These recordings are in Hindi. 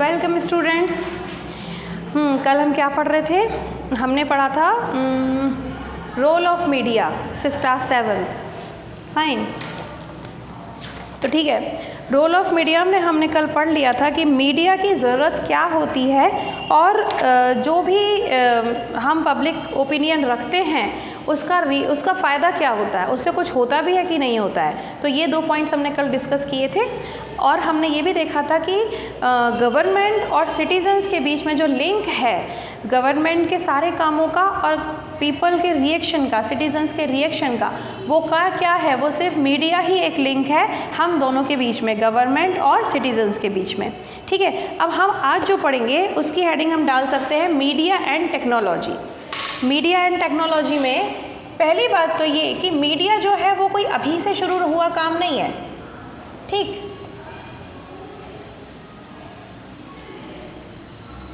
Welcome students. कल हम क्या पढ़ रहे थे? हमने पढ़ा था role of media, this is class 7th। Fine, तो ठीक है। रोल ऑफ मीडिया में हमने कल पढ़ लिया था कि मीडिया की ज़रूरत क्या होती है और जो भी हम पब्लिक ओपिनियन रखते हैं उसका फ़ायदा क्या होता है, उससे कुछ होता भी है कि नहीं होता है। तो ये 2 पॉइंट्स हमने कल डिस्कस किए थे और हमने ये भी देखा था कि गवर्नमेंट और सिटीजन्स के बीच में जो लिंक है गवर्नमेंट के सारे कामों का और पीपल के रिएक्शन का, सिटीजन्स के रिएक्शन का, वो क्या है, वो सिर्फ मीडिया ही एक लिंक है हम दोनों के बीच में, गवर्नमेंट और सिटीजन्स के बीच में। ठीक है, अब हम आज जो पढ़ेंगे उसकी हेडिंग हम डाल सकते हैं media and technology. Media and technology में पहली बात तो ये कि मीडिया जो है वो कोई अभी से शुरू हुआ काम नहीं है। ठीक,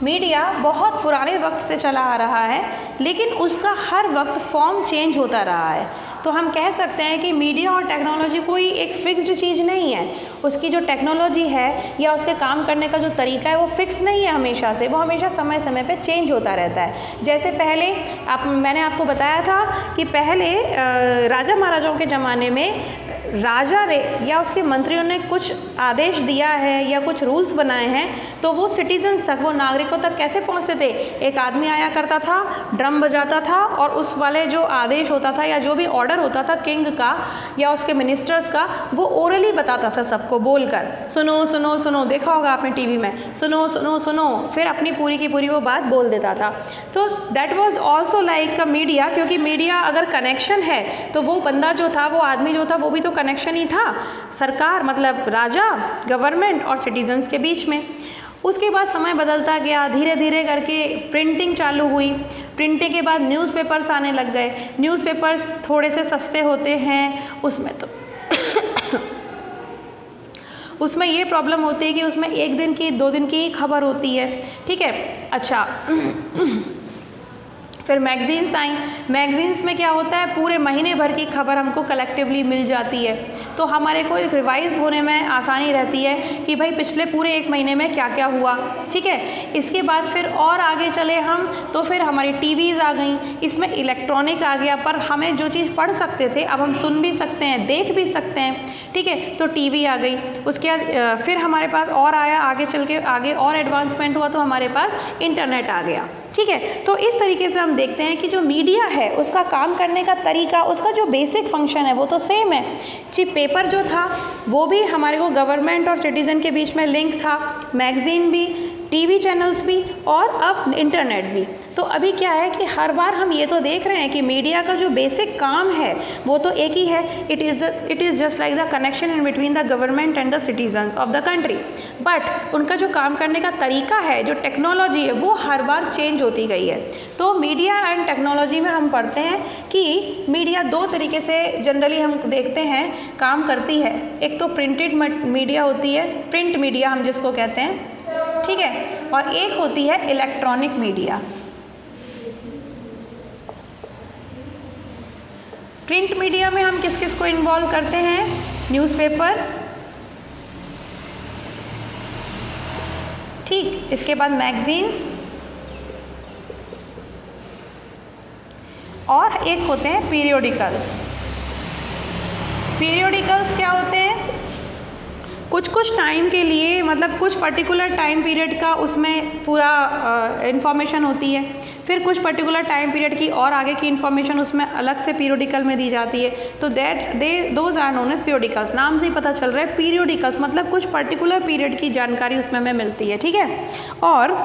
मीडिया बहुत पुराने वक्त से चला आ रहा है, लेकिन उसका हर वक्त फॉर्म चेंज होता रहा है। तो हम कह सकते हैं कि मीडिया और टेक्नोलॉजी कोई एक फिक्स्ड चीज़ नहीं है। उसकी जो टेक्नोलॉजी है या उसके काम करने का जो तरीका है वो फिक्स नहीं है हमेशा से, वो हमेशा समय समय पे चेंज होता रहता है। जैसे पहले मैंने आपको बताया था कि पहले राजा महाराजाओं के ज़माने में राजा ने या उसके मंत्रियों ने कुछ आदेश दिया है या कुछ रूल्स बनाए हैं तो वो सिटीजन्स तक, वो नागरिकों तक कैसे पहुंचते थे? एक आदमी आया करता था, ड्रम बजाता था और उस वाले जो आदेश होता था या जो भी ऑर्डर होता था किंग का या उसके मिनिस्टर्स का, वो ओरली बताता था सबको बोलकर, सुनो सुनो सुनो, देखा होगा आपने टीवी में, सुनो सुनो सुनो, फिर अपनी पूरी की पूरी वो बात बोल देता था। तो that was also like a media, क्योंकि मीडिया अगर कनेक्शन है तो वो बंदा जो था, वो आदमी जो था, वो भी तो कनेक्शन ही था सरकार, मतलब राजा, गवर्नमेंट और सिटीजन्स के बीच में। उसके बाद समय बदलता गया, धीरे धीरे करके प्रिंटिंग चालू हुई। प्रिंटिंग के बाद न्यूज़पेपर्स आने लग गए। न्यूज़पेपर्स थोड़े से सस्ते होते हैं, उसमें तो उसमें ये प्रॉब्लम होती है कि उसमें 1 दिन की 2 दिन की ही खबर होती है। ठीक है, अच्छा फिर मैगज़ीन्स आई। मैगज़ीन्स में क्या होता है, पूरे महीने भर की खबर हमको कलेक्टिवली मिल जाती है, तो हमारे को एक रिवाइज़ होने में आसानी रहती है कि भाई पिछले पूरे 1 महीने में क्या क्या हुआ। ठीक है, इसके बाद फिर और आगे चले हम तो फिर हमारी टीवीज़ आ गई, इसमें इलेक्ट्रॉनिक आ गया, पर हमें जो चीज़ पढ़ सकते थे अब हम सुन भी सकते हैं, देख भी सकते हैं। ठीक है, तो टीवी आ गई। उसके बाद फिर हमारे पास और आया, आगे चल के आगे और एडवांसमेंट हुआ तो हमारे पास इंटरनेट आ गया। ठीक है, तो इस तरीके से हम देखते हैं कि जो मीडिया है उसका काम करने का तरीका, उसका जो बेसिक फंक्शन है वो तो सेम है। चिप पेपर जो था वो भी हमारे को गवर्नमेंट और सिटीज़न के बीच में लिंक था, मैगज़ीन भी, टीवी चैनल्स भी और अब इंटरनेट भी। तो अभी क्या है कि हर बार हम ये तो देख रहे हैं कि मीडिया का जो बेसिक काम है वो तो एक ही है, it is just like the connection in between the government and the citizens of the country. But उनका जो काम करने का तरीका है, जो टेक्नोलॉजी है, वो हर बार चेंज होती गई है। तो मीडिया एंड टेक्नोलॉजी में हम पढ़ते हैं कि मीडिया 2 तरीके से जनरली हम देखते हैं काम करती है। एक तो प्रिंटेड मीडिया होती है, प्रिंट मीडिया हम जिसको कहते हैं, ठीक है, और एक होती है इलेक्ट्रॉनिक मीडिया। प्रिंट मीडिया में हम किस किस को इन्वॉल्व करते हैं? न्यूज़पेपर्स, ठीक, इसके बाद मैगज़ीन्स और एक होते हैं पीरियोडिकल्स। पीरियोडिकल्स क्या होते हैं? कुछ टाइम के लिए, मतलब कुछ पर्टिकुलर टाइम पीरियड का उसमें पूरा इंफॉर्मेशन होती है, फिर कुछ पर्टिकुलर टाइम पीरियड की और आगे की इन्फॉर्मेशन उसमें अलग से पीरियोडिकल में दी जाती है। तो those are known as periodicals. नाम से ही पता चल रहा है पीरियोडिकल्स मतलब कुछ पर्टिकुलर पीरियड की जानकारी उसमें हमें मिलती है। ठीक है, और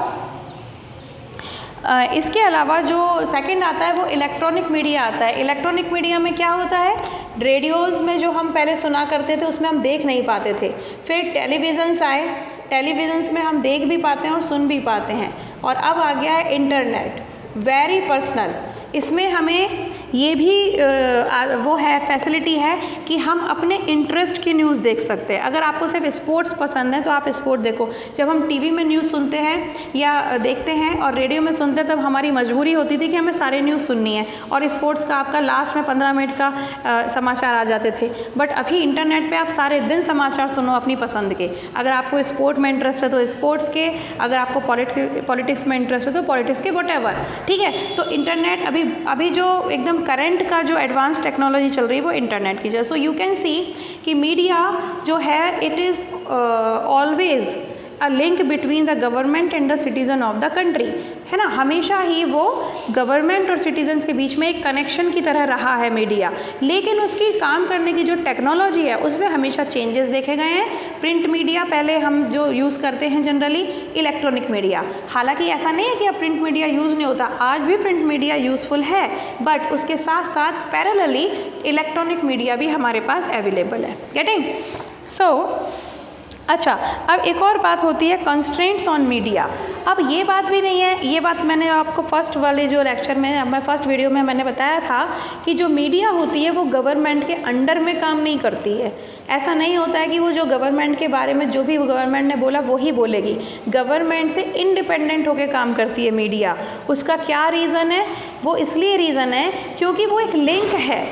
इसके अलावा जो सेकंड आता है वो इलेक्ट्रॉनिक मीडिया आता है। इलेक्ट्रॉनिक मीडिया में क्या होता है, रेडियोज़ में जो हम पहले सुना करते थे उसमें हम देख नहीं पाते थे, फिर टेलीविज़न्स आए, टेलीविज़न्स में हम देख भी पाते हैं और सुन भी पाते हैं, और अब आ गया है इंटरनेट, वेरी पर्सनल। इसमें हमें ये भी वो है फैसिलिटी है कि हम अपने इंटरेस्ट की न्यूज़ देख सकते हैं। अगर आपको सिर्फ स्पोर्ट्स पसंद है तो आप स्पोर्ट देखो। जब हम टीवी में न्यूज़ सुनते हैं या देखते हैं और रेडियो में सुनते हैं तब हमारी मजबूरी होती थी कि हमें सारे न्यूज़ सुननी है और स्पोर्ट्स का आपका लास्ट में 15 मिनट का समाचार आ जाते थे। बट अभी इंटरनेट पे आप सारे दिन समाचार सुनो अपनी पसंद के। अगर आपको स्पोर्ट में इंटरेस्ट है तो स्पोर्ट्स के, अगर आपको पॉलिटिक्स में इंटरेस्ट है तो पॉलिटिक्स के, व्हाटएवर, ठीक है। तो इंटरनेट अभी जो एकदम करंट का जो एडवांस टेक्नोलॉजी चल रही है वो इंटरनेट की वजह। सो यू कैन सी कि मीडिया जो है it is always a link between the government and the citizen of the country, है ना। हमेशा ही वो गवर्नमेंट और सिटीजन्स के बीच में एक कनेक्शन की तरह रहा है मीडिया। लेकिन उसकी काम करने की जो टेक्नोलॉजी है उसमें हमेशा चेंजेस देखे गए हैं। प्रिंट मीडिया पहले हम जो यूज़ करते हैं जनरली इलेक्ट्रॉनिक मीडिया, हालांकि ऐसा नहीं है कि अब प्रिंट मीडिया यूज़ नहीं होता, आज भी प्रिंट मीडिया यूज़फुल है, बट उसके साथ साथ पैरेलली इलेक्ट्रॉनिक मीडिया भी हमारे पास अवेलेबल है। गेटिंग? सो अच्छा, अब एक और बात होती है कंस्ट्रेंट्स ऑन मीडिया। अब ये बात भी नहीं है, ये बात मैंने आपको फर्स्ट वाले जो लेक्चर में, मैं फर्स्ट वीडियो में मैंने बताया था कि जो मीडिया होती है वो गवर्नमेंट के अंडर में काम नहीं करती है। ऐसा नहीं होता है कि वो जो गवर्नमेंट के बारे में जो भी गवर्नमेंट ने बोला वो ही बोलेगी। गवर्नमेंट से इंडिपेंडेंट होकर काम करती है मीडिया। उसका क्या रीज़न है? वो इसलिए रीज़न है क्योंकि वो एक लिंक है।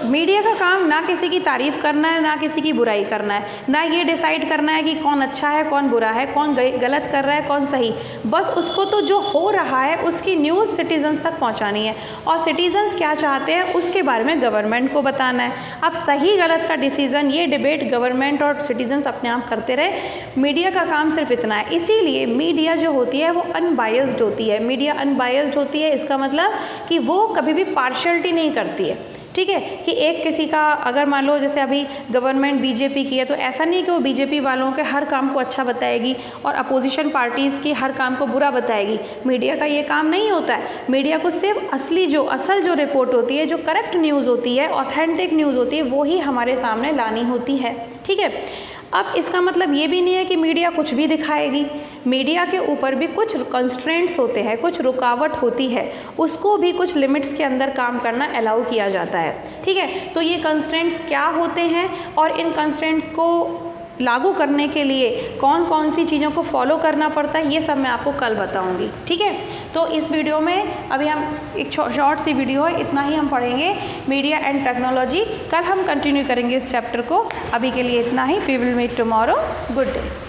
मीडिया का काम ना किसी की तारीफ़ करना है, ना किसी की बुराई करना है, ना ये डिसाइड करना है कि कौन अच्छा है कौन बुरा है, कौन गलत कर रहा है कौन सही। बस उसको तो जो हो रहा है उसकी न्यूज़ सिटीजन्स तक पहुंचानी है और सिटीजन्स क्या चाहते हैं उसके बारे में गवर्नमेंट को बताना है। अब सही गलत का डिसीज़न ये डिबेट गवर्नमेंट और सिटीजन्स अपने आप करते रहे। मीडिया का काम सिर्फ इतना है। इसीलिए मीडिया जो होती है वो अनबायस्ड होती है। मीडिया अनबायस्ड होती है, इसका मतलब कि वो कभी भी पार्शलिटी नहीं करती है, ठीक है। कि एक किसी का, अगर मान लो जैसे अभी गवर्नमेंट बीजेपी की है तो ऐसा नहीं कि वो बीजेपी वालों के हर काम को अच्छा बताएगी और अपोजिशन पार्टीज़ की हर काम को बुरा बताएगी। मीडिया का ये काम नहीं होता है। मीडिया को सिर्फ असल जो रिपोर्ट होती है, जो करेक्ट न्यूज़ होती है, ऑथेंटिक न्यूज़ होती है, वो ही हमारे सामने लानी होती है, ठीक है। अब इसका मतलब ये भी नहीं है कि मीडिया कुछ भी दिखाएगी। मीडिया के ऊपर भी कुछ कंस्ट्रेंट्स होते हैं, कुछ रुकावट होती है, उसको भी कुछ लिमिट्स के अंदर काम करना अलाउ किया जाता है, ठीक है। तो ये कंस्ट्रेंट्स क्या होते हैं और इन कंस्ट्रेंट्स को लागू करने के लिए कौन कौन सी चीज़ों को फॉलो करना पड़ता है, ये सब मैं आपको कल बताऊंगी, ठीक है। तो इस वीडियो में अभी हम एक शॉर्ट सी वीडियो है, इतना ही हम पढ़ेंगे मीडिया एंड टेक्नोलॉजी। कल हम कंटिन्यू करेंगे इस चैप्टर को। अभी के लिए इतना ही। We will meet tomorrow. Good day.